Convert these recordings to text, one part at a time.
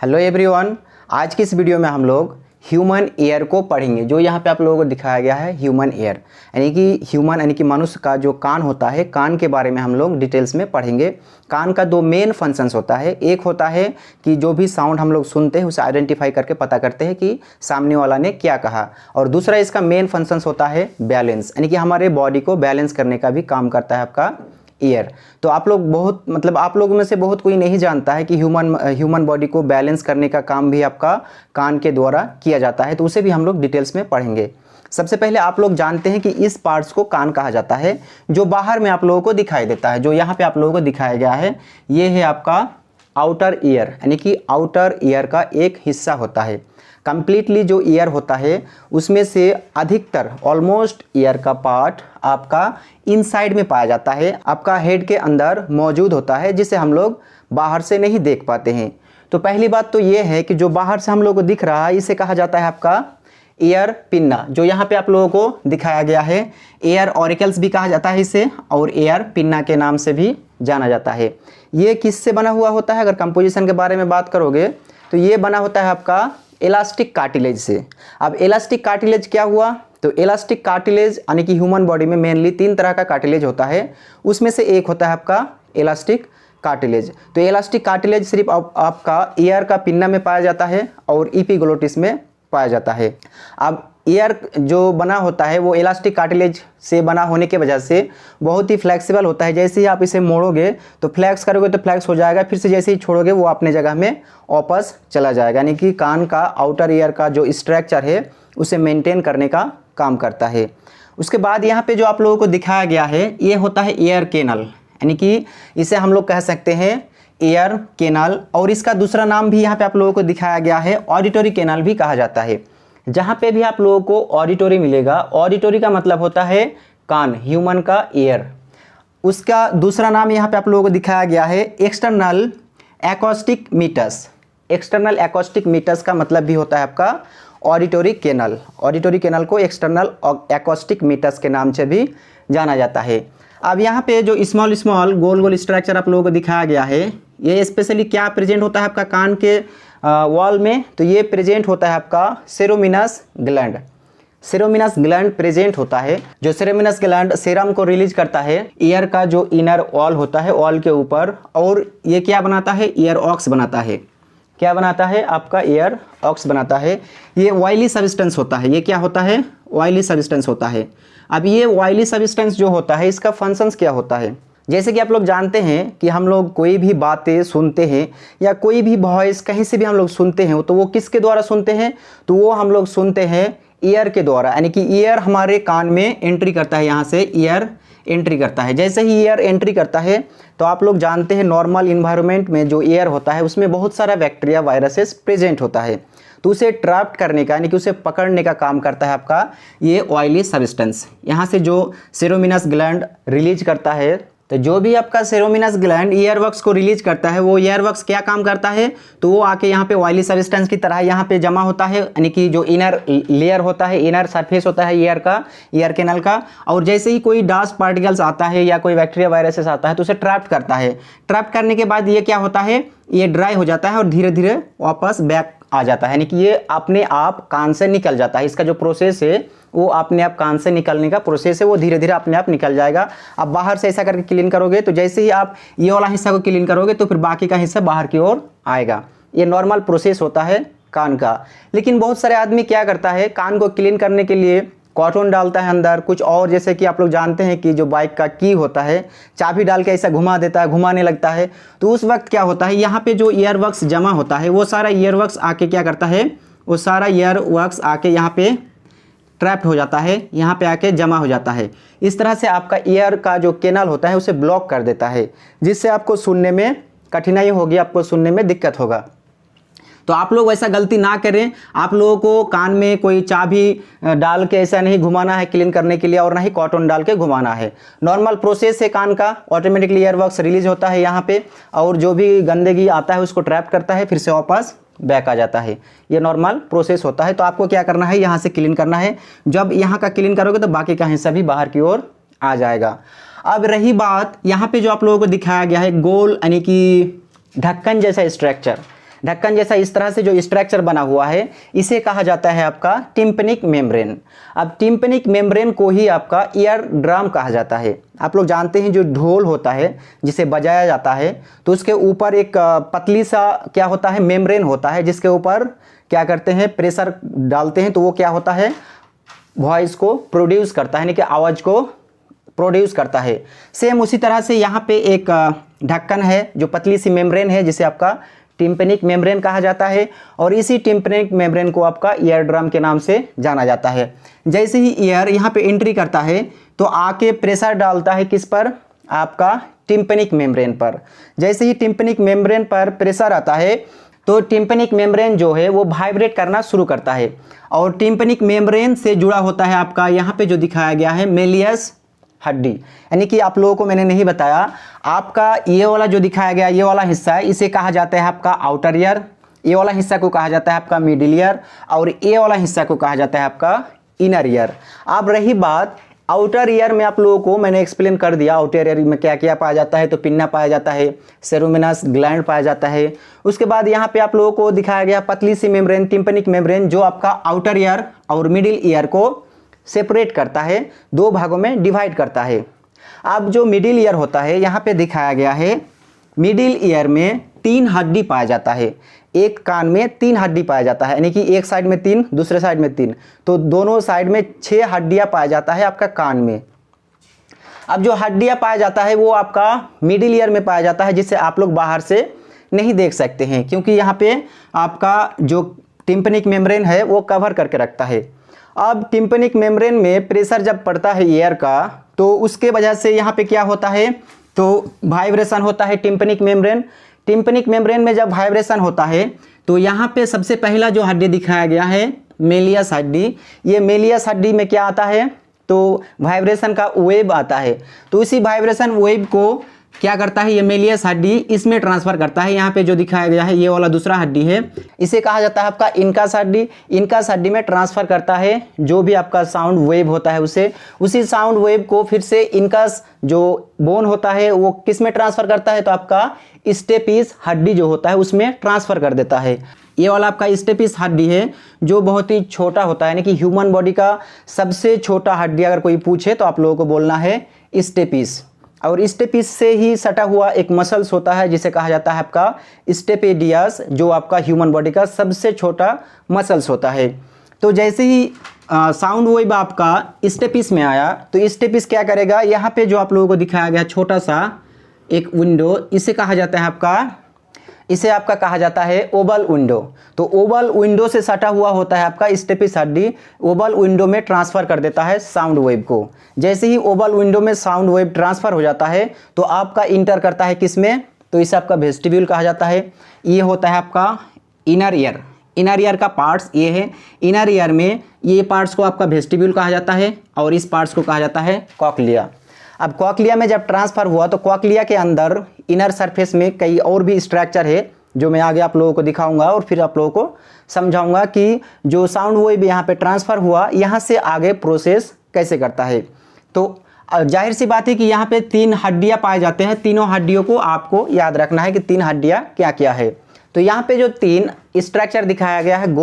Hello everyone, आज की इस वीडियो में हम लोग ह्यूमन ईयर को पढ़ेंगे। जो यहाँ पे आप लोगों को दिखाया गया है ह्यूमन ईयर, यानी कि मनुष्य का जो कान होता है, कान के बारे में हम लोग डिटेल्स में पढ़ेंगे। कान का दो मेन फंक्शंस होता है। एक होता है कि जो भी साउंड हम लोग सुनते हैं उसे आइडेंटिफाई करके पता करते हैं कि सामने वाला ने क्या कहा, और दूसरा इसका मेन फंक्शंस होता है बैलेंस, यानी कि हमारे बॉडी को बैलेंस करने का भी काम करता है आपका ईयर। तो आप लोग में से बहुत कोई नहीं जानता है कि ह्यूमन बॉडी को बैलेंस करने का काम भी आपका कान के द्वारा किया जाता है, तो उसे भी हम लोग डिटेल्स में पढ़ेंगे। सबसे पहले आप लोग जानते हैं कि इस पार्ट्स को कान कहा जाता है, जो बाहर में आप लोगों को दिखाई देता है। जो यहाँ पे आप लोगों को दिखाया गया है ये है आपका आउटर ईयर, यानी कि आउटर ईयर का एक हिस्सा होता है। कंप्लीटली जो ईयर होता है उसमें से अधिकतर ऑलमोस्ट ईयर का पार्ट आपका इनसाइड में पाया जाता है, आपका हेड के अंदर मौजूद होता है, जिसे हम लोग बाहर से नहीं देख पाते हैं। तो पहली बात तो ये है कि जो बाहर से हम लोग को दिख रहा है इसे कहा जाता है आपका ईयर पिन्ना। जो यहाँ पे आप लोगों को दिखाया गया है एयर ऑरिकल्स भी कहा जाता है इसे, और एयर पिन्ना के नाम से भी जाना जाता है। ये किससे बना हुआ होता है? अगर कंपोजिशन के बारे में बात करोगे तो ये बना होता है आपका इलास्टिक कार्टिलेज से। अब इलास्टिक कार्टिलेज क्या हुआ? तो इलास्टिक कार्टिलेज यानी कि ह्यूमन बॉडी में मेनली 3 तरह का कार्टिलेज होता है, उसमें से एक होता है आपका इलास्टिक कार्टिलेज। तो इलास्टिक कार्टिलेज सिर्फ आपका ईयर का पिन्ना में पाया जाता है और एपिग्लोटिस में पाया जाता है। अब ईयर जो बना होता है वो इलास्टिक कार्टिलेज से बना होने के वजह से बहुत ही फ्लेक्सिबल होता है। जैसे ही आप इसे मोड़ोगे तो फ्लैक्स करोगे तो फ्लैक्स हो जाएगा, फिर से जैसे ही छोड़ोगे वो अपने जगह में वापस चला जाएगा। यानी कि कान का आउटर ईयर का जो स्ट्रक्चर है उसे मेंटेन करने का काम करता है। उसके बाद यहाँ पे जो आप लोगों को दिखाया गया है ये होता है ईयर कैनल, यानी कि इसे हम लोग कह सकते हैं ईयर कैनल, और इसका दूसरा नाम भी यहाँ पे आप लोगों को दिखाया गया है ऑडिटरी कैनल भी कहा जाता है। जहाँ पे भी आप लोगों को ऑडिटरी मिलेगा, ऑडिटरी का मतलब होता है कान, ह्यूमन का ईयर। उसका दूसरा नाम यहाँ पे आप लोगों को दिखाया गया है external acoustic meatus. External acoustic meatus का मतलब भी होता है आपका ऑडिटरी कैनल। ऑडिटरी कैनल को एक्सटर्नल एकॉस्टिक मीटर्स के नाम से भी जाना जाता है। अब यहाँ पे जो स्मॉल गोल गोल स्ट्रक्चर आप लोगों को दिखाया गया है ये स्पेशली क्या प्रेजेंट होता है आपका कान के वॉल में? तो ये प्रेजेंट होता है आपका सेरोमिनस ग्लैंड। सेरोमिनस ग्लैंड प्रेजेंट होता है। जो सेरोमिनस ग्लैंड सेरम को रिलीज करता है ईयर का जो इनर वॉल होता है, वॉल के ऊपर, और ये क्या बनाता है? ईयर ऑक्स बनाता है। क्या बनाता है? आपका ईयर ऑक्स बनाता है। ये ऑयली सब्सटेंस होता है। ये क्या होता है? ऑयली सब्सटेंस होता है। अब ये ऑयली सब्सटेंस जो होता है इसका फंक्शंस क्या होता है? जैसे कि आप लोग जानते हैं कि हम लोग कोई भी बातें सुनते हैं या कोई भी वॉइस कहीं से भी हम लोग सुनते हैं तो वो किसके द्वारा सुनते हैं? तो वो हम लोग सुनते हैं ईयर के द्वारा, यानी कि ईयर हमारे कान में एंट्री करता है। यहाँ से ईयर एंट्री करता है। जैसे ही ईयर एंट्री करता है तो आप लोग जानते हैं नॉर्मल इन्वायरमेंट में जो ईयर होता है उसमें बहुत सारा बैक्टीरिया वायरसेस प्रेजेंट होता है, तो उसे ट्रैप करने का यानी कि उसे पकड़ने का काम करता है आपका ये ऑयली सब्सटेंस। यहाँ से जो सेरोमिनस ग्लैंड रिलीज करता है, तो जो भी आपका सेरोमिनस ग्लैंड ईयरवक्स को रिलीज करता है वो ईयरवक्स क्या काम करता है? तो वो आके यहाँ पे ऑयली सब्सटेंस की तरह यहाँ पे जमा होता है, यानी कि जो इनर लेयर होता है, इनर सरफेस होता है ईयर का, ईयर कैनल का, और जैसे ही कोई डस्ट पार्टिकल्स आता है या कोई बैक्टीरिया वायरसेस आता है तो उसे ट्रैप करता है। ट्रैप करने के बाद ये क्या होता है? ये ड्राई हो जाता है और धीरे धीरे वापस बैक आ जाता है, यानी कि ये अपने आप कान से निकल जाता है। इसका जो प्रोसेस है वो अपने आप कान से निकलने का प्रोसेस है, वो धीरे धीरे अपने आप निकल जाएगा। आप बाहर से ऐसा करके क्लीन करोगे तो जैसे ही आप ये वाला हिस्सा को क्लीन करोगे तो फिर बाकी का हिस्सा बाहर की ओर आएगा। ये नॉर्मल प्रोसेस होता है कान का। लेकिन बहुत सारे आदमी क्या करता है, कान को क्लीन करने के लिए कॉटन डालता है अंदर कुछ, और जैसे कि आप लोग जानते हैं कि जो बाइक का की होता है चाबी डाल के ऐसा घुमा देता है, घुमाने लगता है, तो उस वक्त क्या होता है यहाँ पे जो ईयरवक्स जमा होता है वो सारा ईयरवक्स आके क्या करता है? वो सारा ईयरवक्स आके यहाँ पे ट्रैप्ड हो जाता है, यहाँ पे आके जमा हो जाता है। इस तरह से आपका ईयर का जो कैनल होता है उसे ब्लॉक कर देता है, जिससे आपको सुनने में कठिनाई होगी, आपको सुनने में दिक्कत होगा। तो आप लोग वैसा गलती ना करें। आप लोगों को कान में कोई चाबी डाल के ऐसा नहीं घुमाना है क्लीन करने के लिए, और ना ही कॉटन डाल के घुमाना है। नॉर्मल प्रोसेस है कान का, ऑटोमेटिकली ईयरवक्स रिलीज होता है यहाँ पे, और जो भी गंदगी आता है उसको ट्रैप करता है, फिर से वापस बैक आ जाता है। ये नॉर्मल प्रोसेस होता है। तो आपको क्या करना है? यहाँ से क्लीन करना है। जब यहाँ का क्लीन करोगे तो बाकी का हिस्सा भी बाहर की ओर आ जाएगा। अब रही बात यहाँ पे जो आप लोगों को दिखाया गया है गोल यानी कि ढक्कन जैसा स्ट्रक्चर, ढक्कन जैसा इस तरह से जो स्ट्रक्चर बना हुआ है इसे कहा जाता है आपका टिम्पैनिक मेम्ब्रेन। अब टिम्पैनिक मेम्ब्रेन को ही आपका ईयर ड्रम कहा जाता है। आप लोग जानते हैं जो ढोल होता है जिसे बजाया जाता है तो उसके ऊपर एक पतली सा क्या होता है, मेम्ब्रेन होता है, जिसके ऊपर क्या करते हैं, प्रेशर डालते हैं तो वो क्या होता है, वॉइस को प्रोड्यूस करता है, यानी कि आवाज़ को प्रोड्यूस करता है। सेम उसी तरह से यहाँ पे एक ढक्कन है जो पतली सी मेम्ब्रेन है जिसे आपका टिम्पैनिक मेम्ब्रेन कहा जाता है, और इसी टिम्पैनिक मेम्ब्रेन को आपका ईयर ड्रम के नाम से जाना जाता है। जैसे ही ईयर यहाँ पे एंट्री करता है तो आके प्रेशर डालता है किस पर, आपका टिम्पैनिक मेम्ब्रेन पर। जैसे ही टिम्पैनिक मेम्ब्रेन पर प्रेशर आता है तो टिम्पैनिक मेम्ब्रेन जो है वो वाइब्रेट करना शुरू करता है, और टिम्पैनिक मेम्ब्रेन से जुड़ा होता है आपका यहाँ पे जो दिखाया गया है मेलियस हड्डी। यानी कि आप लोगों को मैंने नहीं बताया, आपका ये वाला जो दिखाया गया ये वाला हिस्सा है इसे कहा जाता है आपका आउटर ईयर, ये वाला हिस्सा को कहा जाता है आपका मिडिल ईयर, और ये वाला हिस्सा को कहा जाता है आपका इनर ईयर। अब रही बात आउटर ईयर में, आप लोगों को मैंने एक्सप्लेन कर दिया आउटर ईयर में क्या क्या पाया जाता है। तो पिन्ना पाया जाता है, सेरुमिनस ग्लैंड पाया जाता है। उसके बाद यहाँ पे आप लोगों को दिखाया गया पतली सी मेम्ब्रेन टिम्पैनिक मेम्ब्रेन जो आपका आउटर ईयर और मिडिल ईयर को सेपरेट करता है, दो भागों में डिवाइड करता है। अब जो मिडिल ईयर होता है यहाँ पे दिखाया गया है, मिडिल ईयर में 3 हड्डी पाया जाता है। एक कान में 3 हड्डी पाया जाता है, यानी कि एक साइड में 3 दूसरे साइड में 3, तो दोनों साइड में 6 हड्डियां पाया जाता है आपका कान में। अब जो हड्डियां पाया जाता है वो आपका मिडिल ईयर में पाया जाता है, जिसे आप लोग बाहर से नहीं देख सकते हैं क्योंकि यहाँ पे आपका जो टिम्पैनिक मेम्ब्रेन है वो कवर करके रखता है। अब टिम्पैनिक मेम्ब्रेन में प्रेशर जब पड़ता है एयर का तो उसके वजह से यहाँ पे क्या होता है, तो वाइब्रेशन होता है टिम्पैनिक मेम्ब्रेन में जब वाइब्रेशन होता है तो यहाँ पे सबसे पहला जो हड्डी दिखाया गया है मेलियस हड्डी, ये मेलियस हड्डी में क्या आता है, तो वाइब्रेशन का वेव आता है। तो इसी वाइब्रेशन वेव को क्या करता है, ये मेलियस हड्डी इसमें ट्रांसफर करता है। यहाँ पे जो दिखाया गया है ये वाला दूसरा हड्डी है, इसे कहा जाता है आपका इनकस हड्डी। इनकस हड्डी में ट्रांसफर करता है जो भी आपका साउंड वेव होता है उसे, उसी साउंड वेव को फिर से इनकस जो बोन होता है वो किस में ट्रांसफर करता है, तो आपका स्टेपिस हड्डी जो होता है उसमें ट्रांसफर कर देता है। ये वाला आपका स्टेपिस हड्डी है जो बहुत ही छोटा होता है, यानी कि ह्यूमन बॉडी का सबसे छोटा हड्डी अगर कोई पूछे तो आप लोगों को बोलना है स्टेपिस। और स्टेपिस से ही सटा हुआ एक मसल्स होता है जिसे कहा जाता है आपका स्टेपेडियस, जो आपका ह्यूमन बॉडी का सबसे छोटा मसल्स होता है। तो जैसे ही साउंड वेव आपका स्टेपिस में आया तो स्टेपिस क्या करेगा, यहाँ पे जो आप लोगों को दिखाया गया छोटा सा एक विंडो, इसे कहा जाता है आपका, इसे आपका कहा जाता है ओवल विंडो। तो ओवल विंडो से सटा हुआ होता है आपका स्टेपिस हड्डी, ओवल विंडो में ट्रांसफर कर देता है साउंड वेव को। जैसे ही ओवल विंडो में साउंड वेव ट्रांसफर हो जाता है तो आपका इंटर करता है किसमें, तो इसे आपका वेस्टिब्यूल कहा जाता है। ये होता है आपका इनर ईयर, इनर ईयर का पार्ट्स ये है। इनर ईयर में ये पार्ट्स को आपका वेस्टिब्यूल कहा जाता है और इस पार्ट्स को कहा जाता है कॉक्लिया। अब कॉक्लिया में जब ट्रांसफ़र हुआ तो कॉक्लिया के अंदर इनर सरफेस में कई और भी स्ट्रक्चर है जो मैं आगे आप लोगों को दिखाऊंगा और फिर आप लोगों को समझाऊंगा कि जो साउंड वेव यहाँ पे ट्रांसफ़र हुआ यहाँ से आगे प्रोसेस कैसे करता है। तो जाहिर सी बात है कि यहाँ पे 3 हड्डियाँ पाए जाते हैं, तीनों हड्डियों को आपको याद रखना है कि 3 हड्डियाँ क्या क्या है। तो यहाँ पे जो 3 स्ट्रक्चर दिखाया गया है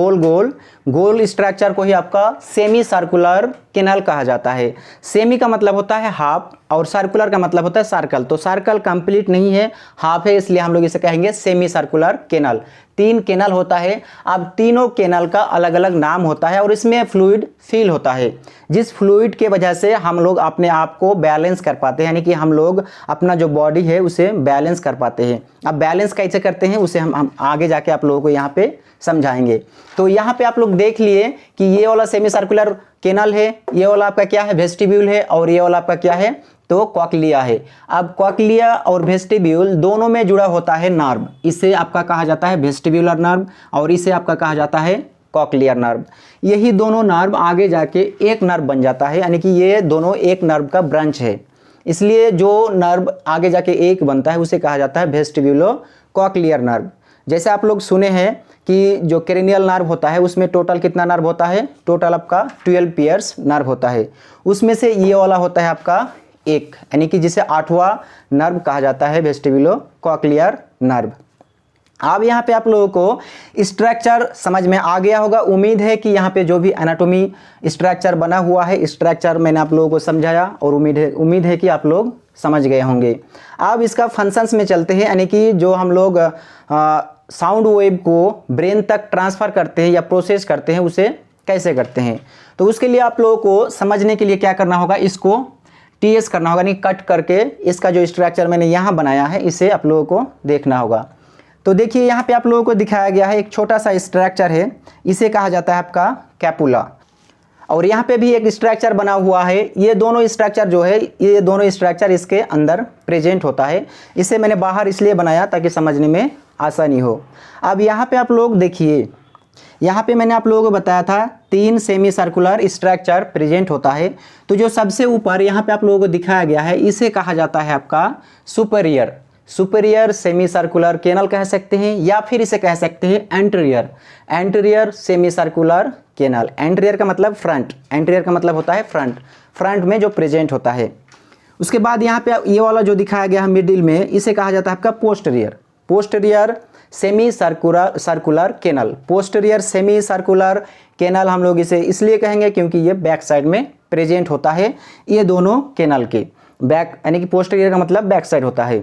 गोल स्ट्रक्चर को ही आपका सेमी सर्कुलर कैनाल कहा जाता है। सेमी का मतलब होता है हाफ और सर्कुलर का मतलब होता है सर्कल। तो सर्कल कंप्लीट नहीं है, हाफ है, इसलिए हम लोग इसे कहेंगे सेमी सर्कुलर कैनाल। 3 कैनाल होता है। अब तीनों कैनाल का अलग अलग नाम होता है और इसमें फ्लूइड फील होता है, जिस फ्लूइड के वजह से हम लोग अपने आप को बैलेंस कर पाते हैं, यानी कि हम लोग अपना जो बॉडी है उसे बैलेंस कर पाते हैं। अब बैलेंस कैसे करते हैं उसे हम आगे जाके आप लोगों को यहाँ पे समझाएंगे। तो यहाँ पे आप लोग देख लिए कि ये वाला सेमी सर्कुलर कैनाल है, ये वाला आपका क्या है वेस्टिब्यूल है, और ये वाला आपका क्या है तो कॉक्लिया है। अब कॉक्लिया और वेस्टिब्यूल दोनों में जुड़ा होता है नर्व, इसे आपका कहा जाता है वेस्टिब्यूलर नर्व और इसे आपका कहा जाता है कॉक्लियर नर्व। यही दोनों नर्व आगे जाके एक नर्व बन जाता है, यानी कि ये दोनों एक नर्व का ब्रांच है, इसलिए जो नर्व आगे जाके एक बनता है उसे कहा जाता है वेस्टिब्यूलो कॉक्लियर नर्व। जैसे आप लोग सुने हैं कि जो क्रेनियल नर्व होता है उसमें टोटल कितना नर्व होता है, टोटल आपका 12 पेयर्स नर्व होता है, उसमें से ये वाला होता है आपका एक, यानी कि जिसे 8वां नर्व कहा जाता है वेस्टिब्यूलो कॉक्लियर नर्व। अब यहाँ पे आप लोगों को स्ट्रक्चर समझ में आ गया होगा। उम्मीद है कि यहाँ पे जो भी एनाटॉमी स्ट्रक्चर बना हुआ है, स्ट्रक्चर मैंने आप लोगों को समझाया और उम्मीद है कि आप लोग समझ गए होंगे। अब इसका फंक्शंस में चलते हैं, यानी कि जो हम लोग साउंड वेव को ब्रेन तक ट्रांसफ़र करते हैं या प्रोसेस करते हैं, उसे कैसे करते हैं। तो उसके लिए आप लोगों को समझने के लिए क्या करना होगा, इसको टीएस करना होगा, यानी कट करके इसका जो स्ट्रक्चर मैंने यहाँ बनाया है इसे आप लोगों को देखना होगा। तो देखिए यहाँ पे आप लोगों को दिखाया गया है एक छोटा सा स्ट्रक्चर है, इसे कहा जाता है आपका कैपुला। और यहाँ पे भी एक स्ट्रक्चर बना हुआ है। ये दोनों स्ट्रक्चर जो है, ये दोनों स्ट्रक्चर इसके अंदर प्रेजेंट होता है। इसे मैंने बाहर इसलिए बनाया ताकि समझने में आसानी हो। अब यहाँ पे आप लोग देखिए, यहाँ पे मैंने आप लोगों को बताया था 3 सेमी सर्कुलर स्ट्रक्चर प्रेजेंट होता है। तो जो सबसे ऊपर यहाँ पे आप लोगों को दिखाया गया है, इसे कहा जाता है आपका सुपीरियर सेमी सर्कुलर कैनल कह सकते हैं, या फिर इसे कह सकते हैं anterior semi circular canal. Anterior का मतलब फ्रंट, एंटीरियर का मतलब होता है फ्रंट में जो प्रेजेंट होता है। उसके बाद यहाँ पे ये वाला जो दिखाया गया है मिडिल में, इसे कहा जाता है आपका posterior semi circular canal. Posterior semi circular canal हम लोग इसे इसलिए कहेंगे क्योंकि ये बैक साइड में प्रेजेंट होता है, ये दोनों कैनल के बैक, यानी कि पोस्टीरियर का मतलब बैक साइड होता है।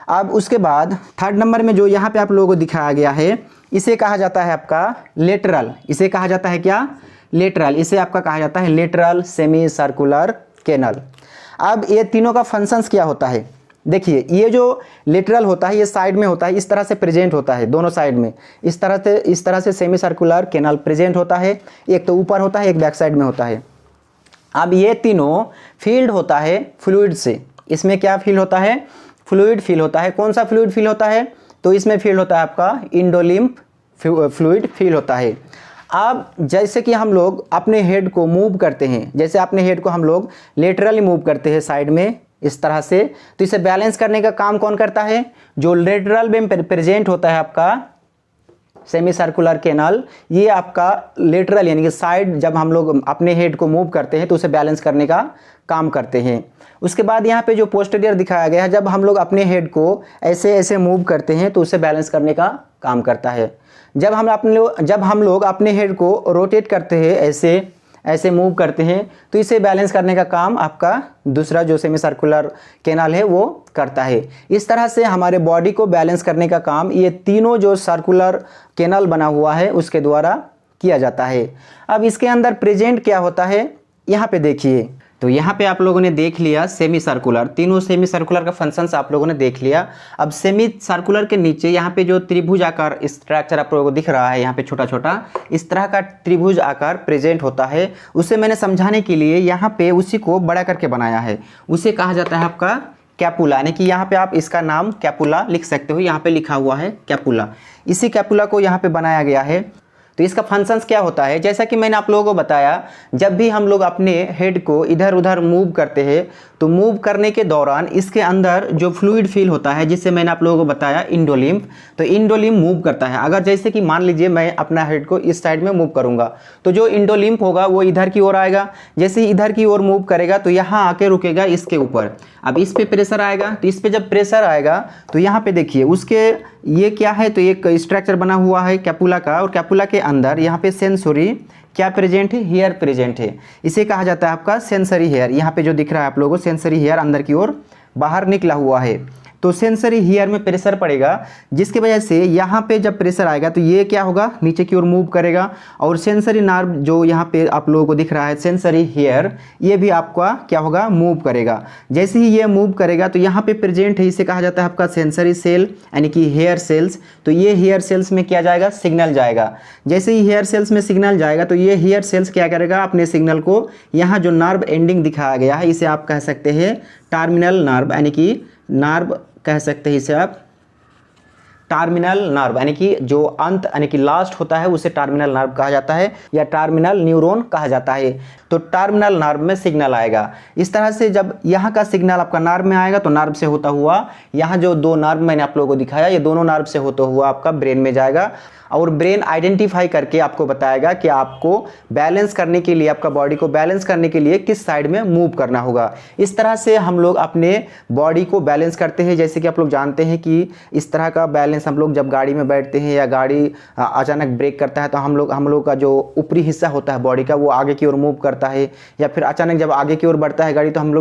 अब उसके बाद 3rd नंबर में जो यहाँ पे आप लोगों को दिखाया गया है, इसे कहा जाता है आपका लेटरल। इसे कहा जाता है क्या, लेटरल। इसे आपका कहा जाता है लेटरल सेमी सर्कुलर कैनल। अब ये तीनों का फंक्शंस क्या होता है, देखिए ये जो लेटरल होता है ये साइड में होता है, इस तरह से प्रेजेंट होता है दोनों साइड में, इस तरह से सेमी सर्कुलर कैनल प्रेजेंट होता है। एक तो ऊपर होता है, एक बैक साइड में होता है। अब ये तीनों फील्ड होता है फ्लूइड से। इसमें क्या फील होता है, फ्लूइड फील होता है। कौन सा फ्लूइड फील होता है, तो इसमें फील होता है आपका इंडोलिम्फ फ्लूइड फील होता है। अब जैसे कि हम लोग अपने हेड को मूव करते हैं, जैसे अपने हेड को हम लोग लेटरली मूव करते हैं साइड में इस तरह से, तो इसे बैलेंस करने का काम कौन करता है, जो लेटरल में प्रेजेंट होता है आपका सेमी सर्कुलर कैनल, ये आपका लेटरल यानी कि साइड, जब हम लोग अपने हेड को मूव करते हैं तो उसे बैलेंस करने का काम करते हैं। उसके बाद यहाँ पे जो पोस्टीरियर दिखाया गया है, जब हम लोग अपने हेड को ऐसे ऐसे मूव करते हैं तो उसे बैलेंस करने का काम करता है। जब हम लोग अपने हेड को रोटेट करते हैं, ऐसे मूव करते हैं, तो इसे बैलेंस करने का काम आपका दूसरा जो सेमी सर्कुलर कैनल है वो करता है। इस तरह से हमारे बॉडी को बैलेंस करने का काम ये तीनों जो सर्कुलर कैनल बना हुआ है उसके द्वारा किया जाता है। अब इसके अंदर प्रेजेंट क्या होता है, यहाँ पे देखिए। तो यहाँ पे आप लोगों ने देख लिया सेमी सर्कुलर, तीनों सेमी सर्कुलर का फंक्शंस आप लोगों ने देख लिया। अब सेमी सर्कुलर के नीचे यहाँ पे जो त्रिभुज आकार स्ट्रक्चर आप लोगों को दिख रहा है, यहाँ पे छोटा छोटा इस तरह का त्रिभुज आकार प्रेजेंट होता है। उसे मैंने समझाने के लिए यहाँ पे उसी को बड़ा करके बनाया है। उसे कहा जाता है आपका कैपुला, यानी कि यहाँ पे आप इसका नाम कैपुला लिख सकते हो, यहाँ पे लिखा हुआ है कैपुला। इसी कैपुला को यहाँ पे बनाया गया है। तो इसका फंक्शंस क्या होता है, जैसा कि मैंने आप लोगों को बताया, जब भी हम लोग अपने हेड को इधर उधर मूव करते हैं तो मूव करने के दौरान इसके अंदर जो फ्लूइड फील होता है, जिससे मैंने आप लोगों को बताया इंडोलिम्फ, तो इंडोलिम्फ मूव करता है। अगर जैसे कि मान लीजिए मैं अपना हेड को इस साइड में मूव करूंगा तो जो इंडोलिम्फ होगा वो इधर की ओर आएगा। जैसे ही इधर की ओर मूव करेगा तो यहाँ आके रुकेगा इसके ऊपर। अब इस पे प्रेशर आएगा, तो इस पे जब प्रेशर आएगा तो यहाँ पे देखिए उसके ये क्या है, तो एक स्ट्रक्चर बना हुआ है कैपुला का, और कैपुला के अंदर यहाँ पे सेंसरी क्या प्रेजेंट है, हेयर प्रेजेंट है। इसे कहा जाता है आपका सेंसरी हेयर। यहाँ पे जो दिख रहा है आप लोगों को सेंसरी हेयर अंदर की ओर बाहर निकला हुआ है। तो सेंसरी हेयर में प्रेशर पड़ेगा, जिसकी वजह से यहाँ पे जब प्रेशर आएगा तो ये क्या होगा, नीचे की ओर मूव करेगा। और सेंसरी नर्व जो यहाँ पे आप लोगों को दिख रहा है सेंसरी हेयर, ये भी आपका क्या होगा, मूव करेगा। जैसे ही ये मूव करेगा तो यहाँ पे प्रेजेंट है, इसे कहा जाता है आपका सेंसरी सेल यानी कि हेयर सेल्स। तो ये हेयर सेल्स में क्या जाएगा, सिग्नल जाएगा। जैसे ही हेयर सेल्स में सिग्नल जाएगा तो ये हेयर सेल्स क्या करेगा, अपने सिग्नल को यहाँ जो नर्व एंडिंग दिखाया गया है, इसे आप कह सकते हैं टर्मिनल नर्व, यानी कि नर्व कह सकते हैं इसे आप टर्मिनल नर्व, यानी कि जो अंत यानी कि लास्ट होता है उसे टर्मिनल नर्व कहा जाता है या टर्मिनल न्यूरॉन कहा जाता है। तो टर्मिनल नर्व में सिग्नल आएगा। इस तरह से जब यहाँ का सिग्नल आपका नर्व में आएगा तो नर्व से होता हुआ यहाँ जो दो नर्व मैंने आप लोगों को दिखाया, ये दोनों नर्व से होता हुआ आपका ब्रेन में जाएगा। और ब्रेन आइडेंटिफाई करके आपको बताएगा कि आपको बैलेंस करने के लिए, आपका बॉडी को बैलेंस करने के लिए किस साइड में मूव करना होगा। इस तरह से हम लोग अपने बॉडी को बैलेंस करते हैं। जैसे कि आप लोग जानते हैं कि इस तरह का बैलेंस हम लोग जब गाड़ी में बैठते हैं या गाड़ी अचानक ब्रेक करता है तो हम लोग का जो ऊपरी हिस्सा होता है बॉडी का वो आगे की ओर मूव करता है, या फिर अचानक जब आगे की ओर बढ़ता है गाड़ी तो हम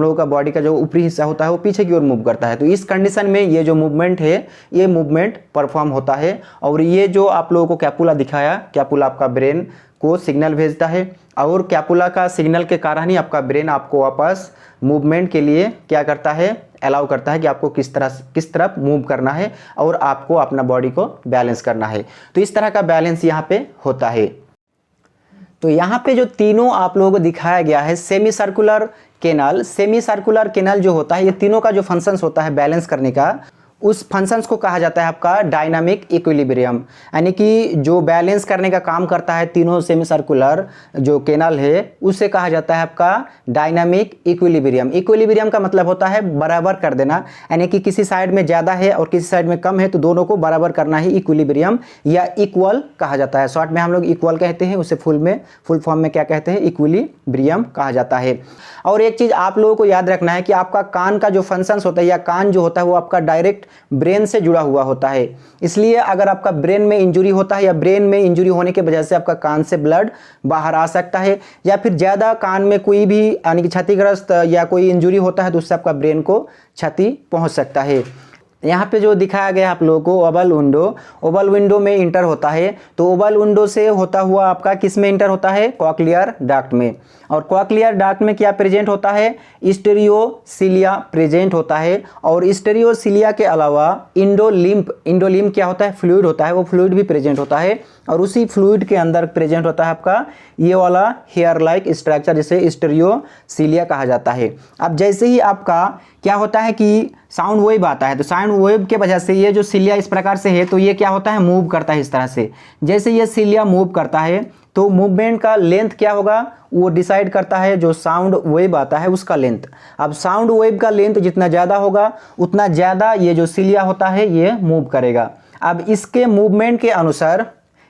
लोगों का बॉडी का जो ऊपरी हिस्सा होता है वो पीछे की ओर मूव करता है। तो इस कंडीशन में ये जो मूवमेंट है ये मूवमेंट परफॉर्म होता है। और ये जो आप लोगों को कैपुला दिखाया, कैपुला आपका ब्रेन को सिग्नल भेजता है और कैपुला का सिग्नल के कारण ही आपका ब्रेन आपको वापस मूवमेंट के लिए क्या करता है, अलाउ करता है कि आपको किस तरफ मूव करना है और आपको अपना बॉडी को बैलेंस करना है। तो इस तरह का बैलेंस यहाँ पे होता है। तो यहाँ पे जो तीनों आप लोगों को दिखाया गया है सेमी सर्कुलर केनाल जो होता है, ये तीनों का जो फंक्शंस होता है बैलेंस करने का, उस फंक्शंस को कहा जाता है आपका डायनामिक इक्विलिब्रियम। यानी कि जो बैलेंस करने का काम करता है तीनों सेमी सर्कुलर जो केनाल है उसे कहा जाता है आपका डायनामिक इक्विलिब्रियम। इक्विलिब्रियम का मतलब होता है बराबर कर देना, यानी कि किसी साइड में ज़्यादा है और किसी साइड में कम है तो दोनों को बराबर करना ही इक्विलिब्रियम या इक्वल कहा जाता है। शॉर्ट में हम लोग इक्वल कहते हैं, उसे फुल फॉर्म में क्या कहते हैं, इक्विलिब्रियम कहा जाता है। और एक चीज़ आप लोगों को याद रखना है कि आपका कान का जो फंक्शंस होता है या कान जो होता है वो आपका डायरेक्ट ब्रेन से जुड़ा हुआ होता है। इसलिए अगर आपका ब्रेन में इंजरी होता है या ब्रेन में इंजरी होने की वजह से आपका कान से ब्लड बाहर आ सकता है, या फिर ज़्यादा कान में कोई भी यानी कि क्षतिग्रस्त या कोई इंजरी होता है तो उससे आपका ब्रेन को क्षति पहुंच सकता है। यहाँ पे जो दिखाया गया आप लोगों को ओवल विंडो में इंटर होता है। तो ओवल विंडो से होता हुआ आपका किस में इंटर होता है, कॉक्लियर डक्ट में। और कॉक्लियर डक्ट में क्या प्रेजेंट होता है, स्टेरियोसिलिया प्रेजेंट होता है। और स्टेरियोसिलिया के अलावा इंडोलिम्फ क्या होता है, फ्लूइड होता है, वो फ्लूइड भी प्रेजेंट होता है। और उसी फ्लूइड के अंदर प्रेजेंट होता है आपका ये वाला हेयर लाइक स्ट्रक्चर जिसे स्टेरियोसिलिया कहा जाता है। अब जैसे ही आपका क्या होता है कि साउंड वेव आता है तो साउंड वेव के वजह से ये जो सिलिया इस प्रकार से है तो ये क्या होता है, मूव करता है इस तरह से। जैसे ये सिलिया मूव करता है तो मूवमेंट का लेंथ क्या होगा वो डिसाइड करता है जो साउंड वेव आता है उसका लेंथ। अब साउंड वेव का लेंथ जितना ज़्यादा होगा उतना ज़्यादा ये जो सिलिया होता है ये मूव करेगा। अब इसके मूवमेंट के अनुसार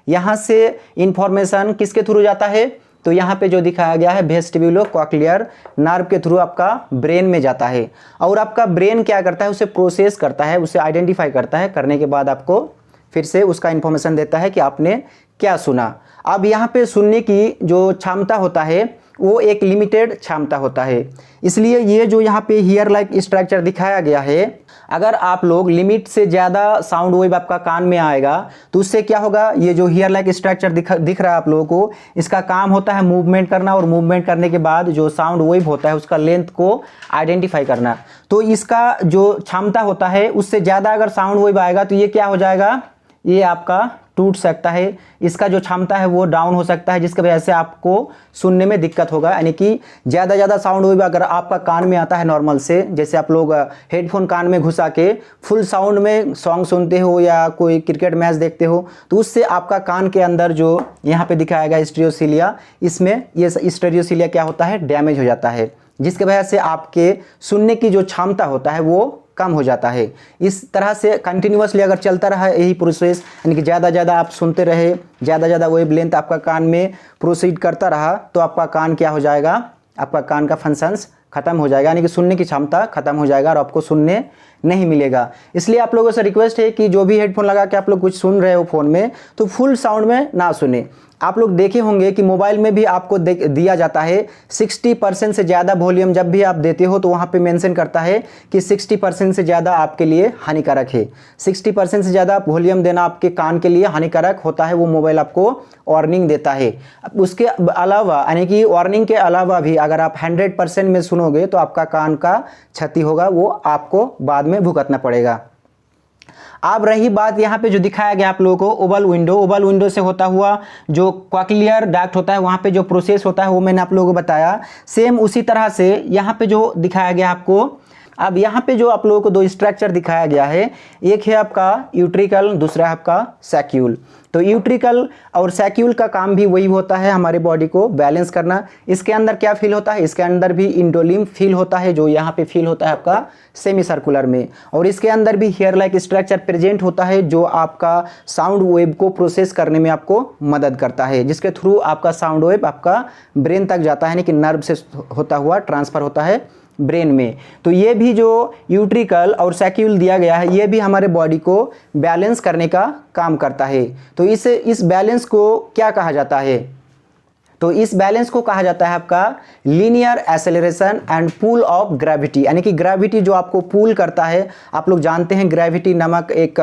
यहाँ से इंफॉर्मेशन किसके थ्रू जाता है, तो यहाँ पे जो दिखाया गया है वेस्टिब्यूलो कॉक्लियर नर्व के थ्रू आपका ब्रेन में जाता है। और आपका ब्रेन क्या करता है, उसे प्रोसेस करता है, उसे आइडेंटिफाई करता है, करने के बाद आपको फिर से उसका इन्फॉर्मेशन देता है कि आपने क्या सुना। अब यहाँ पे सुनने की जो क्षमता होता है वो एक लिमिटेड क्षमता होता है। इसलिए ये जो यहाँ पे हियर लाइक स्ट्रक्चर दिखाया गया है, अगर आप लोग लिमिट से ज़्यादा साउंड वेव आपका कान में आएगा तो उससे क्या होगा, ये जो हियर लाइक स्ट्रक्चर दिख रहा है आप लोगों को, इसका काम होता है मूवमेंट करना। और मूवमेंट करने के बाद जो साउंड वेव होता है उसका लेंथ को आइडेंटिफाई करना। तो इसका जो क्षमता होता है उससे ज़्यादा अगर साउंड वेव आएगा तो ये क्या हो जाएगा, ये आपका टूट सकता है। इसका जो क्षमता है वो डाउन हो सकता है, जिसकी वजह से आपको सुनने में दिक्कत होगा। यानी कि ज़्यादा साउंड वेव अगर आपका कान में आता है नॉर्मल से, जैसे आप लोग हेडफोन कान में घुसा के फुल साउंड में सॉन्ग सुनते हो या कोई क्रिकेट मैच देखते हो, तो उससे आपका कान के अंदर जो यहाँ पे दिखाया गया स्टेरियोसिलिया, इसमें ये स्टेरियोसिलिया क्या होता है, डैमेज हो जाता है, जिसकी वजह से आपके सुनने की जो क्षमता होता है वो कम हो जाता है। इस तरह से कंटिन्यूअसली अगर चलता रहा यही प्रोसेस, यानी कि ज़्यादा आप सुनते रहे, ज़्यादा वेव लेंथ आपका कान में प्रोसीड करता रहा तो आपका कान क्या हो जाएगा, आपका कान का फंक्शंस खत्म हो जाएगा, यानी कि सुनने की क्षमता खत्म हो जाएगा और आपको सुनने नहीं मिलेगा। इसलिए आप लोगों से रिक्वेस्ट है कि जो भी हेडफोन लगा के आप लोग कुछ सुन रहे हो फ़ोन में तो फुल साउंड में ना सुने। आप लोग देखे होंगे कि मोबाइल में भी आपको दिया जाता है 60% से ज़्यादा वॉल्यूम जब भी आप देते हो तो वहाँ पे मेंशन करता है कि 60% से ज़्यादा आपके लिए हानिकारक है। 60% से ज़्यादा वॉल्यूम देना आपके कान के लिए हानिकारक होता है, वो मोबाइल आपको वार्निंग देता है। उसके अलावा यानी कि वार्निंग के अलावा भी अगर आप 100% में सुनोगे तो आपका कान का क्षति होगा, वो आपको बाद में भुगतना पड़ेगा। अब रही बात यहाँ पे जो दिखाया गया आप लोगों को ओवल विंडो से होता हुआ जो कॉक्लियर डक्ट होता है, वहाँ पे जो प्रोसेस होता है वो मैंने आप लोगों को बताया। सेम उसी तरह से यहाँ पे जो दिखाया गया आपको, अब यहाँ पे जो आप लोगों को दो स्ट्रक्चर दिखाया गया है, एक है आपका यूट्रिकल, दूसरा है आपका सैक्यूल। तो यूट्रिकल और सैक्यूल का काम भी वही होता है, हमारे बॉडी को बैलेंस करना। इसके अंदर क्या फील होता है, इसके अंदर भी इंडोलिम फील होता है, जो यहाँ पे फील होता है आपका सेमी सर्कुलर में। और इसके अंदर भी हेयर लाइक स्ट्रक्चर प्रेजेंट होता है, जो आपका साउंड वेव को प्रोसेस करने में आपको मदद करता है, जिसके थ्रू आपका साउंड वेव आपका ब्रेन तक जाता है, यानी कि नर्व से होता हुआ ट्रांसफर होता है ब्रेन में। तो ये भी जो यूट्रिकल और सैक्यूल दिया गया है, ये भी हमारे बॉडी को बैलेंस करने का काम करता है। तो इस बैलेंस को क्या कहा जाता है, तो इस बैलेंस को कहा जाता है आपका linear acceleration and pull of gravity, यानी कि ग्रेविटी जो आपको पुल करता है। आप लोग जानते हैं ग्रेविटी नामक एक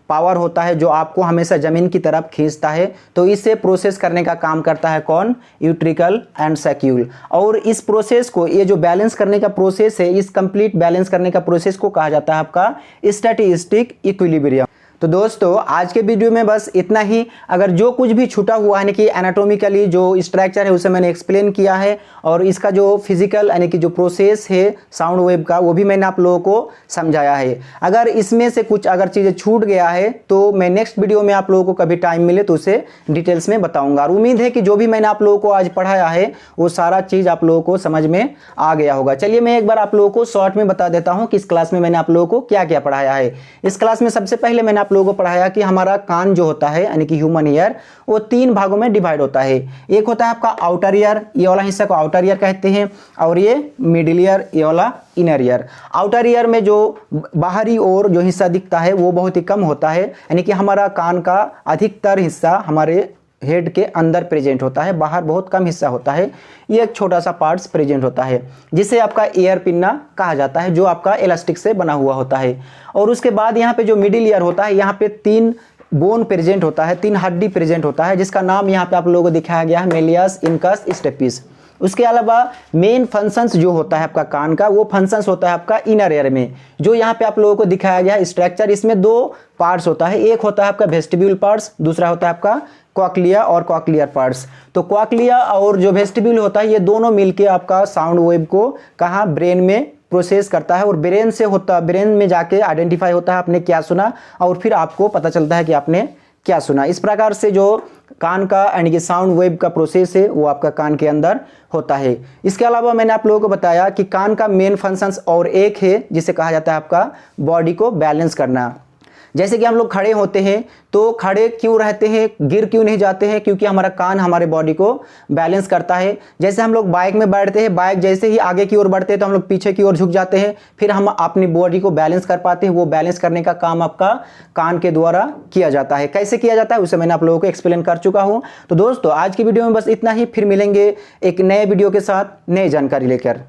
पावर होता है जो आपको हमेशा ज़मीन की तरफ खींचता है। तो इसे प्रोसेस करने का काम करता है कौन, यूट्रिकल एंड सैक्यूल। और इस प्रोसेस को, ये जो बैलेंस करने का प्रोसेस है, इस कंप्लीट बैलेंस करने का प्रोसेस को कहा जाता है आपका स्टैटिस्टिक इक्विलिब्रियम। तो दोस्तों आज के वीडियो में बस इतना ही। अगर जो कुछ भी छूटा हुआ है, यानी कि एनाटॉमिकली जो स्ट्रक्चर है उसे मैंने एक्सप्लेन किया है, और इसका जो फिजिकल यानी कि जो प्रोसेस है साउंड वेव का, वो भी मैंने आप लोगों को समझाया है। अगर इसमें से कुछ अगर चीज़ें छूट गया है तो मैं नेक्स्ट वीडियो में आप लोगों को कभी टाइम मिले तो उसे डिटेल्स में बताऊंगा। और उम्मीद है कि जो भी मैंने आप लोगों को आज पढ़ाया है वो सारा चीज़ आप लोगों को समझ में आ गया होगा। चलिए मैं एक बार आप लोगों को शॉर्ट में बता देता हूँ कि इस क्लास में मैंने आप लोगों को क्या क्या पढ़ाया है। इस क्लास में सबसे पहले मैंने आप लोगों को पढ़ाया कि हमारा कान जो होता है, यानी कि ह्यूमन ईयर, वो 3 भागों में डिवाइड होता है। एक होता है आपका आउटर ईयर, ये वाला हिस्सा को आउटर ईयर कहते हैं, और ये मिडिल ईयर, ये वाला इनर ईयर। आउटर ईयर में जो बाहरी ओर जो हिस्सा दिखता है वो बहुत ही कम होता है, यानी कि हमारा कान का अधिकतर हिस्सा हमारे हेड के अंदर प्रेजेंट होता है, बाहर बहुत कम हिस्सा होता है। ये एक छोटा सा पार्ट्स प्रेजेंट होता है जिसे आपका ईयर पिन्ना कहा जाता है, जो आपका इलास्टिक से बना हुआ होता है। और उसके बाद यहाँ पे जो मिडिल ईयर होता है, यहाँ पे 3 बोन प्रेजेंट होता है, 3 हड्डी प्रेजेंट होता है, जिसका नाम यहाँ पे आप लोगों को दिखाया गया है मेलियस, इनकस, स्टेपिस। उसके अलावा मेन फंक्शंस जो होता है आपका कान का, वो फंक्शंस होता है आपका इनर ईयर में, जो यहाँ पे आप लोगों को दिखाया गया है स्ट्रक्चर। इसमें 2 पार्ट्स होता है, एक होता है आपका वेस्टिब्यूल पार्ट्स, दूसरा होता है आपका कॉक्लिया और कॉक्लियर पार्ट्स। तो कॉक्लिया और जो वेस्टिब्यूल होता है, ये दोनों मिलके आपका साउंड वेव को कहाँ, ब्रेन में प्रोसेस करता है, और ब्रेन से होता, ब्रेन में जाके आइडेंटिफाई होता है आपने क्या सुना, और फिर आपको पता चलता है कि आपने क्या सुना। इस प्रकार से जो कान का यानी कि साउंड वेव का प्रोसेस है वो आपका कान के अंदर होता है। इसके अलावा मैंने आप लोगों को बताया कि कान का मेन फंक्शंस और एक है जिसे कहा जाता है आपका बॉडी को बैलेंस करना। जैसे कि हम लोग खड़े होते हैं तो खड़े क्यों रहते हैं, गिर क्यों नहीं जाते हैं, क्योंकि हमारा कान हमारे बॉडी को बैलेंस करता है। जैसे हम लोग बाइक में बैठते हैं, बाइक जैसे ही आगे की ओर बढ़ते हैं तो हम लोग पीछे की ओर झुक जाते हैं, फिर हम अपनी बॉडी को बैलेंस कर पाते हैं। वो बैलेंस करने का काम आपका कान के द्वारा किया जाता है। कैसे किया जाता है उसे मैंने आप लोगों को एक्सप्लेन कर चुका हूँ। तो दोस्तों आज की वीडियो में बस इतना ही, फिर मिलेंगे एक नए वीडियो के साथ नई जानकारी लेकर।